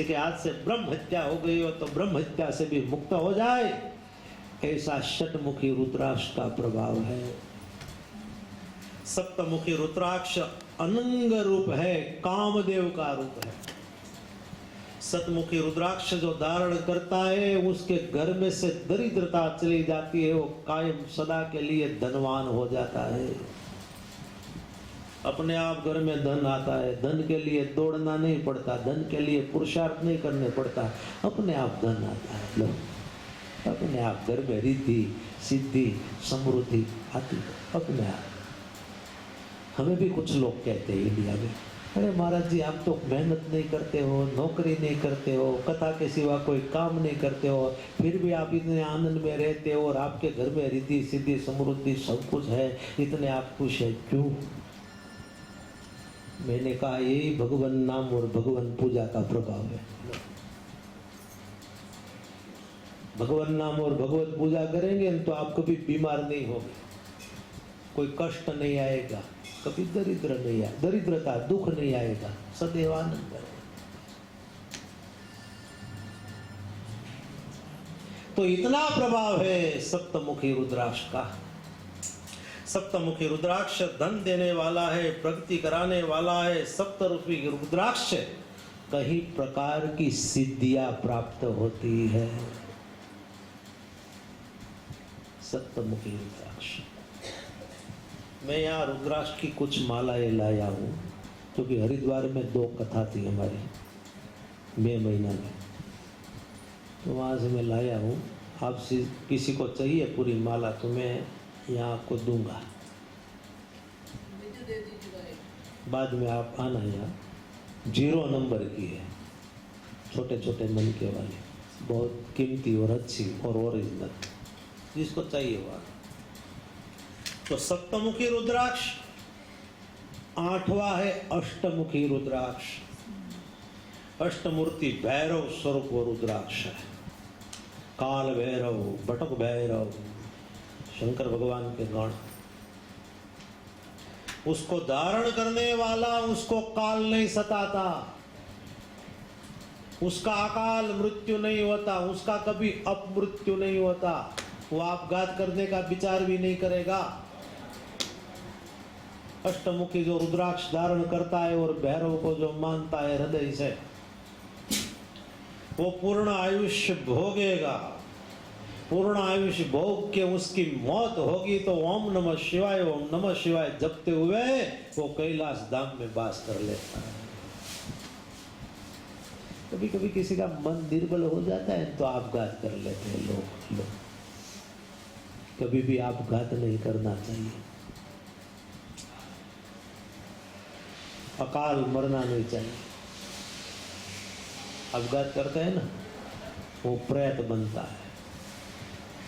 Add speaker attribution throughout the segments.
Speaker 1: के हाथ से ब्रह्म हत्या हो गई हो तो ब्रह्म हत्या से भी मुक्त हो जाए, ऐसा षटमुखी रुद्राक्ष का प्रभाव है। सप्तमुखी रुद्राक्ष अनंग रूप है, कामदेव का रूप है। सतमुखी रुद्राक्ष जो धारण करता है उसके घर में से दरिद्रता चली जाती है, वो कायम सदा के लिए धनवान हो जाता है। अपने आप घर में धन आता है, धन के लिए दौड़ना नहीं पड़ता, धन के लिए पुरुषार्थ नहीं करने पड़ता, अपने आप धन आता है। लो, अपने आप घर में रिद्धि सिद्धि समृद्धि आती है अपने आप। हमें भी कुछ लोग कहते हैं इंडिया में, अरे महाराज जी आप तो मेहनत नहीं करते हो, नौकरी नहीं करते हो, कथा के सिवा कोई काम नहीं करते हो, फिर भी आप इतने आनंद में रहते हो और आपके घर में रिद्धि सिद्धि समृद्धि सब कुछ है, इतने आप खुश है क्यों? मैंने कहा यही भगवान नाम और भगवान पूजा का प्रभाव है। भगवान नाम और भगवत पूजा करेंगे तो आप कभी बीमार नहीं होंगे, कोई कष्ट नहीं आएगा, कभी दरिद्र नहीं आएगा, दरिद्रता दुख नहीं आएगा, सदैव आनंद रहेगा। तो इतना प्रभाव है सप्तमुखी रुद्राक्ष का। सप्तमुखी रुद्राक्ष धन देने वाला है, प्रगति कराने वाला है। सप्तरूपी रुद्राक्ष कई प्रकार की सिद्धियां प्राप्त होती है। सप्तमुखी रुद्राक्ष, मैं यहाँ रुद्राक्ष की कुछ मालाएं लाया हूँ क्योंकि हरिद्वार में 2 कथा थी हमारी मई महीना में, तो वहाँ से मैं लाया हूँ। आपसे किसी को चाहिए पूरी माला तो मैं यहाँ आपको दूंगा, बाद में आप आना। यहाँ 0 नंबर की है, छोटे छोटे मन के वाले, बहुत कीमती और अच्छी और ओरिजिनल, जिसको चाहिए वह। तो सप्तमुखी रुद्राक्ष। 8वां है अष्टमुखी रुद्राक्ष। अष्टमूर्ति भैरव स्वरूप रुद्राक्ष है। काल भैरव, बटक भैरव, शंकर भगवान के गण। उसको धारण करने वाला उसको काल नहीं सताता, उसका अकाल मृत्यु नहीं होता, उसका कभी अपमृत्यु नहीं होता, वो आपघात करने का विचार भी नहीं करेगा। अष्टमुखी जो रुद्राक्ष धारण करता है और भैरव को जो मानता है हृदय से, वो पूर्ण आयुष्य भोगेगा। पूर्ण आयुष्य भोग के उसकी मौत होगी तो ओम नमः शिवाय जपते हुए वो कैलाश धाम में वास कर लेता है। कभी कभी किसी का मन निर्बल हो जाता है तो आपघात कर लेते हैं लोग। कभी भी आपघात नहीं करना चाहिए, अकाल मरना नहीं चाहिए। आपघात करते हैं ना, वो प्रेत बनता है,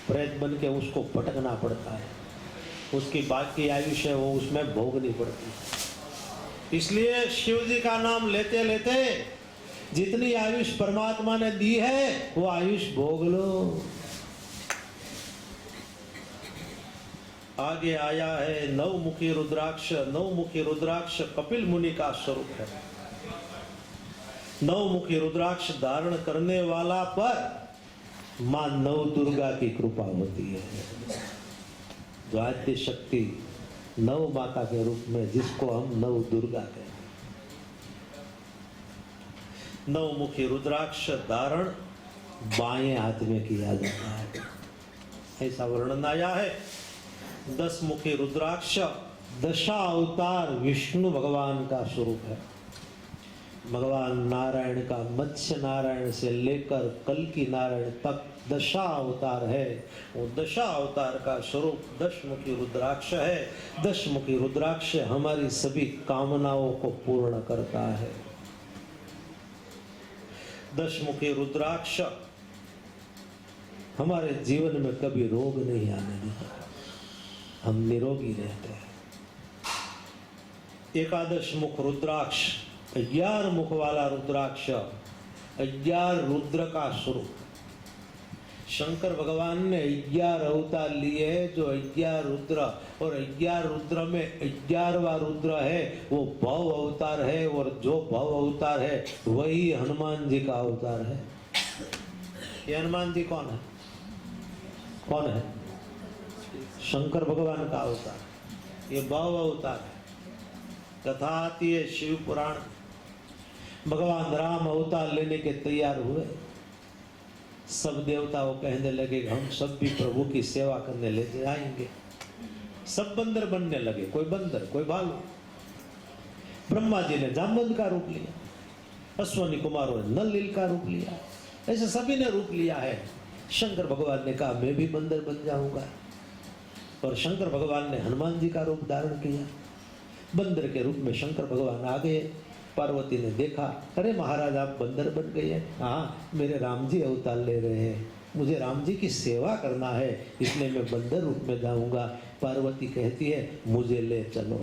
Speaker 1: प्रेत बन के उसको भटकना पड़ता है, उसकी बाकी आयुष्य वो उसमें भोगनी पड़ती। इसलिए शिव जी का नाम लेते लेते जितनी आयुष परमात्मा ने दी है वो आयुष भोग लो। आगे आया है नवमुखी रुद्राक्ष। नवमुखी रुद्राक्ष कपिल मुनि का स्वरूप है। नवमुखी रुद्राक्ष धारण करने वाला पर मां नव दुर्गा की कृपा होती है। जो आद्य शक्ति नव माता के रूप में, जिसको हम नव दुर्गा कहते हैं। नवमुखी रुद्राक्ष धारण बाएं हाथ में किया जाता है, ऐसा वर्णन आया है। 10 मुखी रुद्राक्ष दशा अवतार विष्णु भगवान का स्वरूप है। भगवान नारायण का मत्स्य नारायण से लेकर कल्कि नारायण तक दशा अवतार है। वो दशा अवतार का स्वरूप 10 मुखी रुद्राक्ष है। 10 मुखी रुद्राक्ष हमारी सभी कामनाओं को पूर्ण करता है। 10 मुखी रुद्राक्ष हमारे जीवन में कभी रोग नहीं आने देता, हम निरोगी रहते हैं। 11 मुख रुद्राक्ष, 11 मुख वाला रुद्राक्ष, 11 रुद्र का स्वरूप। शंकर भगवान ने 11 अवतार लिए हैं, जो 11 रुद्र और 11 रुद्र में 11वां रुद्र है वो भव अवतार है, और जो भव अवतार है वही हनुमान जी का अवतार है। ये हनुमान जी कौन है? कौन है? शंकर भगवान का अवतार। ये भव अवतार है। कथा आती है शिव पुराण, भगवान राम अवतार लेने के तैयार हुए, सब देवताओं कहने लगे हम सब भी प्रभु की सेवा करने ले जाएंगे। सब बंदर बनने लगे, कोई बंदर कोई भालू। ब्रह्मा जी ने जामवंत का रूप लिया, अश्वनी कुमारों ने नल का रूप लिया, ऐसे सभी ने रूप लिया है। शंकर भगवान ने कहा मैं भी बंदर बन जाऊंगा, और शंकर भगवान ने हनुमान जी का रूप धारण किया। बंदर के रूप में शंकर भगवान आ गए। पार्वती ने देखा, अरे महाराज आप बंदर बन गए हैं। हाँ, मेरे राम जी अवतार ले रहे हैं, मुझे राम जी की सेवा करना है, इसलिए मैं बंदर रूप में जाऊंगा। पार्वती कहती है मुझे ले चलो।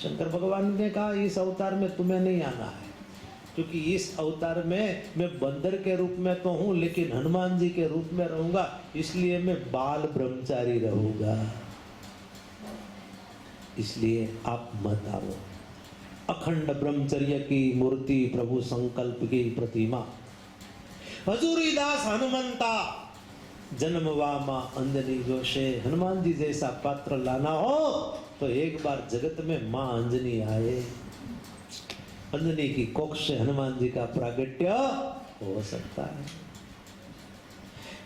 Speaker 1: शंकर भगवान ने कहा इस अवतार में तुम्हें नहीं आना है, क्योंकि इस अवतार में मैं बंदर के रूप में तो हूं, लेकिन हनुमान जी के रूप में रहूंगा, इसलिए मैं बाल ब्रह्मचारी रहूंगा, इसलिए आप मत आओ। अखंड ब्रह्मचर्य की मूर्ति, प्रभु संकल्प की प्रतिमा, हजूरी दास हनुमंता, जन्मवा मां अंजनी जोशे। हनुमान जी जैसा पात्र लाना हो तो एक बार जगत में मां अंजनी आए। अंजनी की कोख से हनुमान जी का प्रागट्य हो सकता है।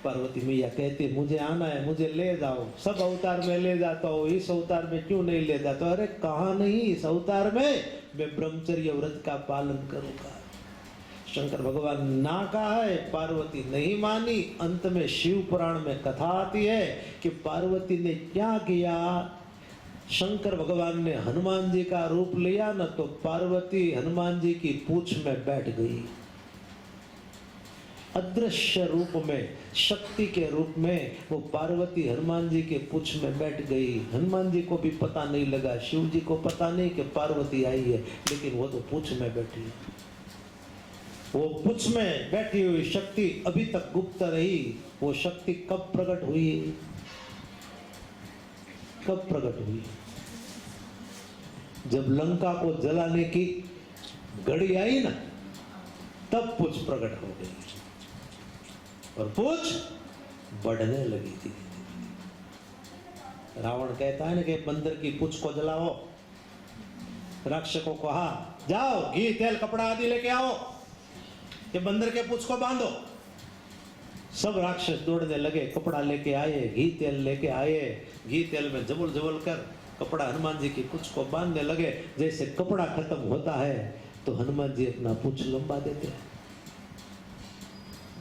Speaker 1: पार्वती मैया कहती मुझे आना है, मुझे ले जाओ। सब अवतार में ले जाता हो, इस अवतार में क्यों नहीं ले जाता? अरे कहा नहीं, इस अवतार में मैं ब्रह्मचर्य व्रत का पालन करूंगा। शंकर भगवान ना कहा है, पार्वती नहीं मानी। अंत में शिव पुराण में कथा आती है कि पार्वती ने क्या किया। शंकर भगवान ने हनुमान जी का रूप लिया न, तो पार्वती हनुमान जी की पूंछ में बैठ गई। अदृश्य रूप में, शक्ति के रूप में वो पार्वती हनुमान जी के पूंछ में बैठ गई। हनुमान जी को भी पता नहीं लगा, शिव जी को पता नहीं कि पार्वती आई है, लेकिन वो तो पूंछ में बैठी है। वो पूंछ में बैठी हुई शक्ति अभी तक गुप्त रही। वो शक्ति कब प्रकट हुई? कब प्रकट हुई? जब लंका को जलाने की घड़ी आई ना, तब पूंछ प्रकट हो गई और पूंछ बढ़ने लगी थी। रावण कहता है ना कि बंदर की पूंछ को जलाओ। राक्षसों को कहा जाओ घी तेल कपड़ा आदि लेके आओ, कि बंदर के पूंछ को बांधो। सब राक्षस दौड़ने लगे, कपड़ा लेके आए, घी तेल लेके आए। घी तेल में जबल जबल कर कपड़ा हनुमान जी की पूंछ को बांधने लगे। जैसे कपड़ा खत्म होता है तो हनुमान जी अपना पूंछ लंबा देते हैं।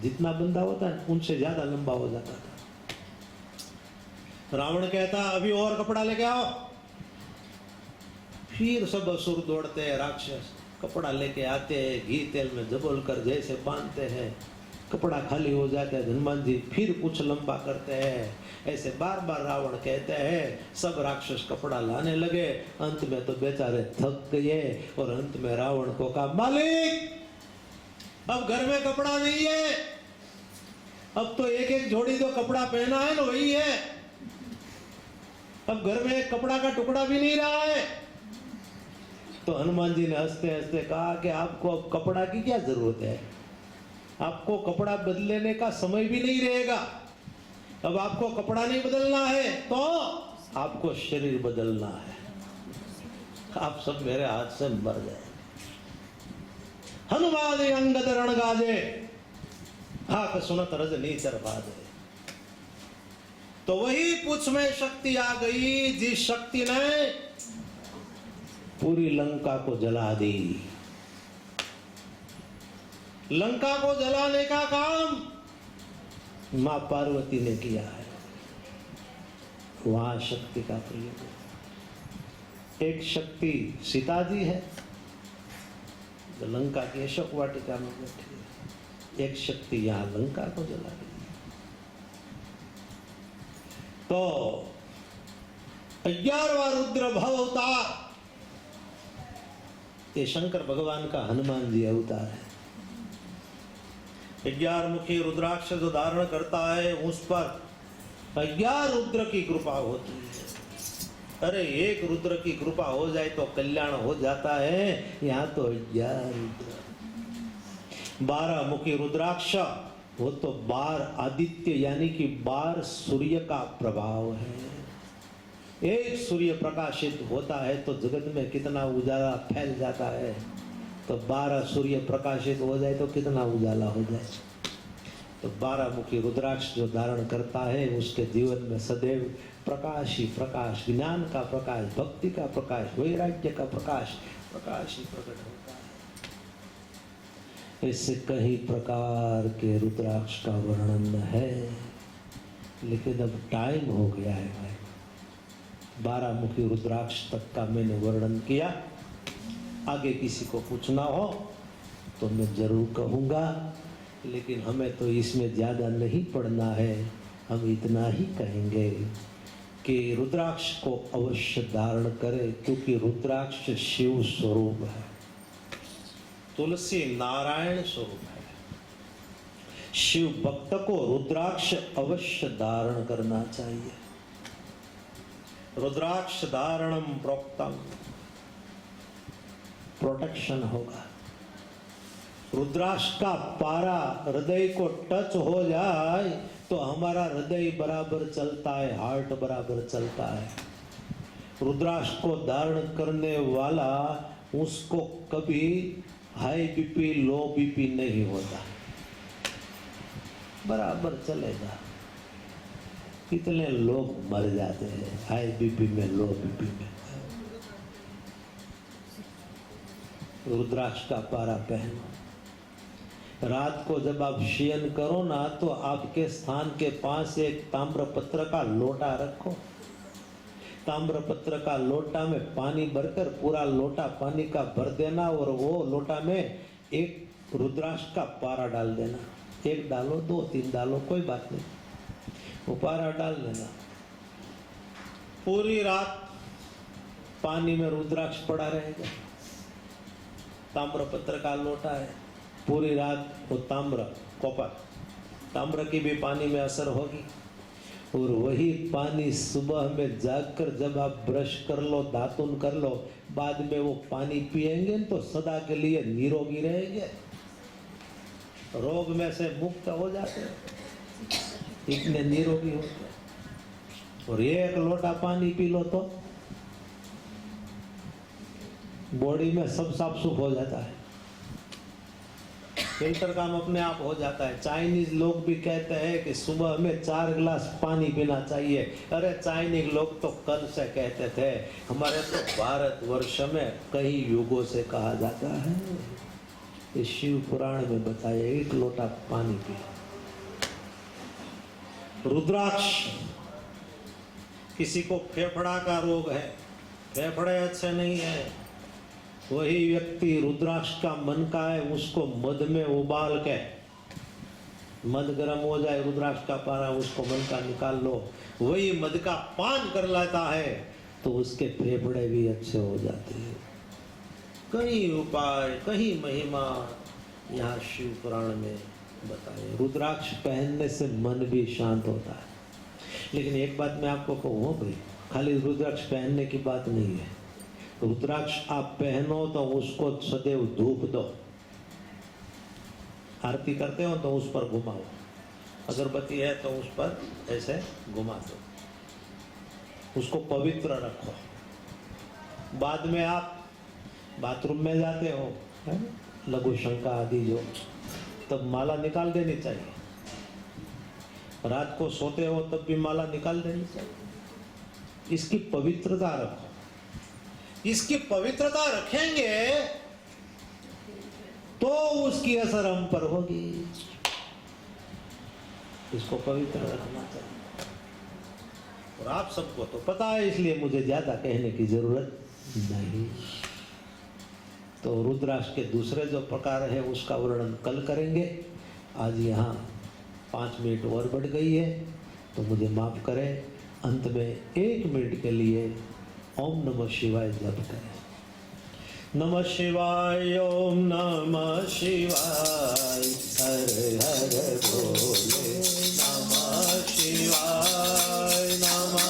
Speaker 1: जितना बंधा होता है उनसे ज्यादा लंबा हो जाता था। रावण कहता अभी और कपड़ा लेके आओ। फिर सब असुर दौड़ते हैं, राक्षस कपड़ा लेके आते हैं, घी तेल में जबोल कर जैसे बांधते हैं, कपड़ा खाली हो जाता है। हनुमान जी फिर कुछ लंबा करते हैं। ऐसे बार बार रावण कहते हैं। सब राक्षस कपड़ा लाने लगे। अंत में तो बेचारे थक गए और अंत में रावण को कहा मालिक अब घर में कपड़ा नहीं है, अब तो एक एक जोड़ी जो कपड़ा पहना है ना वही है, अब घर में एक कपड़ा का टुकड़ा भी नहीं रहा है। तो हनुमान जी ने हंसते हंसते कहा कि आपको अब कपड़ा की क्या जरूरत है, आपको कपड़ा बदलने का समय भी नहीं रहेगा। अब आपको कपड़ा नहीं बदलना है तो आपको शरीर बदलना है। आप सब मेरे हाथ से मर गए। हनुमान अंगद रण गाजे, हाक सुनत रजनीचर बाजे। तो वही पूंछ में शक्ति आ गई जिस शक्ति ने पूरी लंका को जला दी। लंका को जलाने का काम मां पार्वती ने किया है। वहां शक्ति का प्रयोग। एक शक्ति सीता जी है जो लंका की अशोक वाटिका में बैठी है, एक शक्ति यहां लंका को जला दी। तो 11वां रुद्र भव अवतार ये शंकर भगवान का हनुमान जी अवतार है। 11 मुखी रुद्राक्ष जो धारण करता है उस पर 11 रुद्र की कृपा होती है। अरे एक रुद्र की कृपा हो जाए तो कल्याण हो जाता है, यहाँ तो 11 रुद्र। 12 मुखी रुद्राक्ष वो तो 12 आदित्य यानी कि 12 सूर्य का प्रभाव है। एक सूर्य प्रकाशित होता है तो जगत में कितना उजाला फैल जाता है, तो 12 सूर्य प्रकाशित हो जाए तो कितना उजाला हो जाए। तो 12 मुखी रुद्राक्ष जो धारण करता है उसके जीवन में सदैव प्रकाश ही प्रकाश, ज्ञान का प्रकाश, भक्ति का प्रकाश, वैराग्य का प्रकाश, प्रकाश ही प्रकट होता है। इससे कई प्रकार के रुद्राक्ष का वर्णन है, लेकिन अब टाइम हो गया है भाई। 12 मुखी रुद्राक्ष तक का मैंने वर्णन किया। आगे किसी को पूछना हो तो मैं जरूर कहूँगा, लेकिन हमें तो इसमें ज़्यादा नहीं पढ़ना है। हम इतना ही कहेंगे कि रुद्राक्ष को अवश्य धारण करें, क्योंकि रुद्राक्ष शिव स्वरूप है, तुलसी नारायण स्वरूप है। शिव भक्त को रुद्राक्ष अवश्य धारण करना चाहिए। रुद्राक्ष धारणम प्रोक्तम, प्रोटेक्शन होगा। रुद्राक्ष का पारा हृदय को टच हो जाए तो हमारा हृदय बराबर चलता है, हार्ट बराबर चलता है। रुद्राक्ष को धारण करने वाला उसको कभी हाई बीपी लो बीपी नहीं होता, बराबर चलेगा। कितने लोग मर जाते हैं हाई बीपी में, लो बीपी में। रुद्राक्ष का पारा पहनो। रात को जब आप शयन करो ना तो आपके स्थान के पास एक ताम्रपत्र का लोटा रखो। ताम्रपत्र का लोटा में पानी भरकर पूरा लोटा पानी का भर देना, और वो लोटा में एक रुद्राक्ष का पारा डाल देना। एक डालो, 2 3 डालो, कोई बात नहीं, वो पारा डाल देना। पूरी रात पानी में रुद्राक्ष पड़ा रहेगा। ताम्रपत्र का लोटा है, पूरी रात वो ताम्र की भी पानी में असर होगी, और वही पानी सुबह में जागकर जब आप ब्रश कर लो, दातुन कर लो, बाद में वो पानी पिएंगे तो सदा के लिए निरोगी रहेंगे, रोग में से मुक्त हो जाते हैं, इतने निरोगी होते हैं। और एक लोटा पानी पी लो तो बॉडी में सब साफ सुफ हो जाता है, फिल्टर काम अपने आप हो जाता है। चाइनीज लोग भी कहते हैं कि सुबह में 4 गिलास पानी पीना चाहिए। अरे चाइनीज लोग तो कल से कहते थे, हमारे तो भारतवर्ष में कई युगों से कहा जाता है। इस शिव पुराण में बताया 1 लोटा पानी पी। रुद्राक्ष, किसी को फेफड़ा का रोग है, फेफड़े अच्छे नहीं है, वही व्यक्ति रुद्राक्ष का मन का है, उसको मध में उबाल के, मध गर्म हो जाए, रुद्राक्ष का पारा उसको मन का निकाल लो, वही मध का पान कर लेता है तो उसके फेफड़े भी अच्छे हो जाते हैं। कई उपाय, कई महिमा यहाँ शिव पुराण में बताए। रुद्राक्ष पहनने से मन भी शांत होता है। लेकिन एक बात मैं आपको कहूँ भाई, खाली रुद्राक्ष पहनने की बात नहीं है। रुद्राक्ष आप पहनो तो उसको सदैव धूप दो। आरती करते हो तो उस पर घुमाओ, अगरबत्ती है तो उस पर ऐसे घुमा दो, उसको पवित्र रखो। बाद में आप बाथरूम में जाते हो, लघु शंका आदि जो, तब माला निकाल देनी चाहिए। रात को सोते हो तब भी माला निकाल देनी चाहिए। इसकी पवित्रता रखो। इसकी पवित्रता रखेंगे तो उसकी असर हम पर होगी। इसको पवित्र रखना चाहिए, और आप सबको तो पता है, इसलिए मुझे ज्यादा कहने की जरूरत नहीं। तो रुद्राक्ष के दूसरे जो प्रकार है उसका वर्णन कल करेंगे। आज यहाँ 5 मिनट और बढ़ गई है तो मुझे माफ करें। अंत में 1 मिनट के लिए ओम नमः शिवाय जप करें। नमः शिवाय, ओम नमः शिवाय, हर हर भोले नमः शिवाय नमः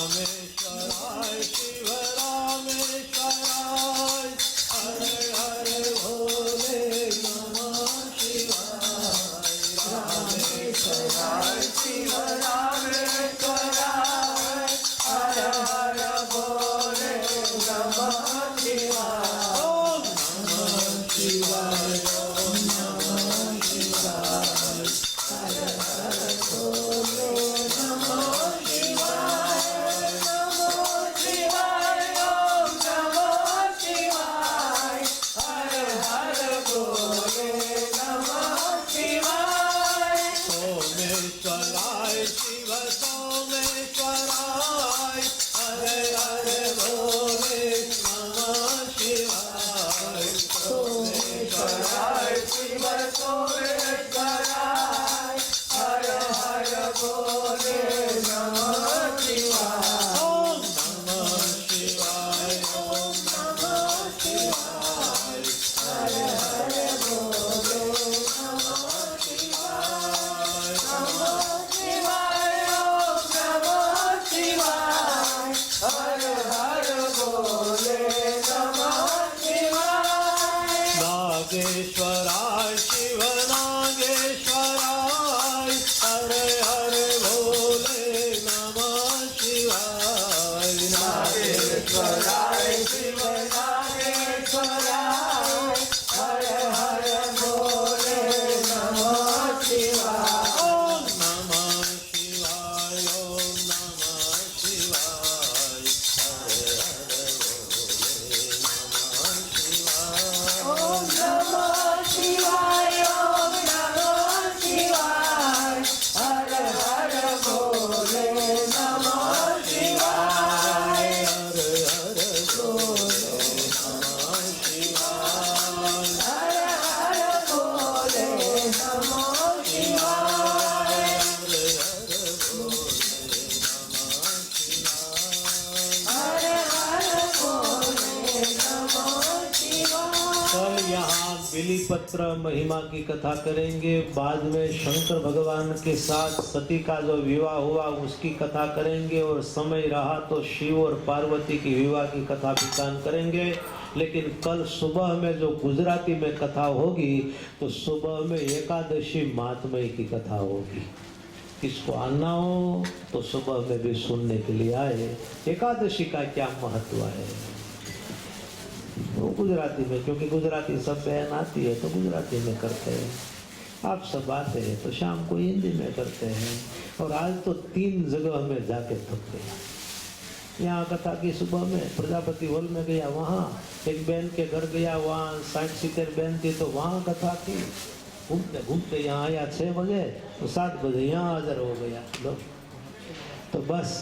Speaker 1: रामेश्वराय शिव रामेश्वराय हर हर भोले नमः शिवाय रामेश्वराय शिव रामेश्वराय हर हर भोले नमः शिवाय ओम नमः शिवाय ओम नमः शिवाय हर हर भोले नमः सोमेश्वराय शिव सोमेश्वराय हरे हरे भोले नमः शिवाय सोमेश्वराय शिव सोमेश्वराय हरे हरे भोले नमः शिवाय ओम नमः शिवाय ओम नमः शिवाय हरे हरे भोले नमः नागेश्वराय शिव नागेश्वराय हरे हरे भोले नमः शिवाय नागेश्वराय शिव नागेश्वराय हरे हरे भोले नमः शिवाय ओम नमः शिवाय ओम नमः शिवाय हरे हरे भोले नमः शिवाय ओम नमः शिवाय ओम नमः शिवाय हर हर भोले नमः शिवाय हर हर भोले नमः शिवाय हर हर भोले नमः शिवाय हर हर भोले नमः शिवाय हर हर भोले नमः शिवाय। कल यहाँ बिलीपत्र महिमा की कथा करेंगे, बाद में शंकर भगवान के साथ सती का जो विवाह हुआ उसकी कथा करेंगे, और समय रहा तो शिव और पार्वती की विवाह की कथा विचार करेंगे। लेकिन कल सुबह में जो गुजराती में कथा होगी तो सुबह में एकादशी महात्म्य की कथा होगी। किसको आना हो तो सुबह में भी सुनने के लिए आए, एकादशी का क्या महत्व है वो गुजराती में, क्योंकि गुजराती सब बहन आती है तो गुजराती में करते हैं, आप सब आते हैं तो शाम को हिंदी में करते हैं। और आज तो 3 जगह में जाके थक गया। यहाँ कथा की सुबह में प्रजापति हॉल में गया, वहाँ एक बहन के घर गया, वहाँ 60-70 बहन थी तो वहाँ कथा की। घूमते घूमते यहाँ आया 6 बजे तो 7 बजे यहाँ हाजिर हो गया। लो तो बस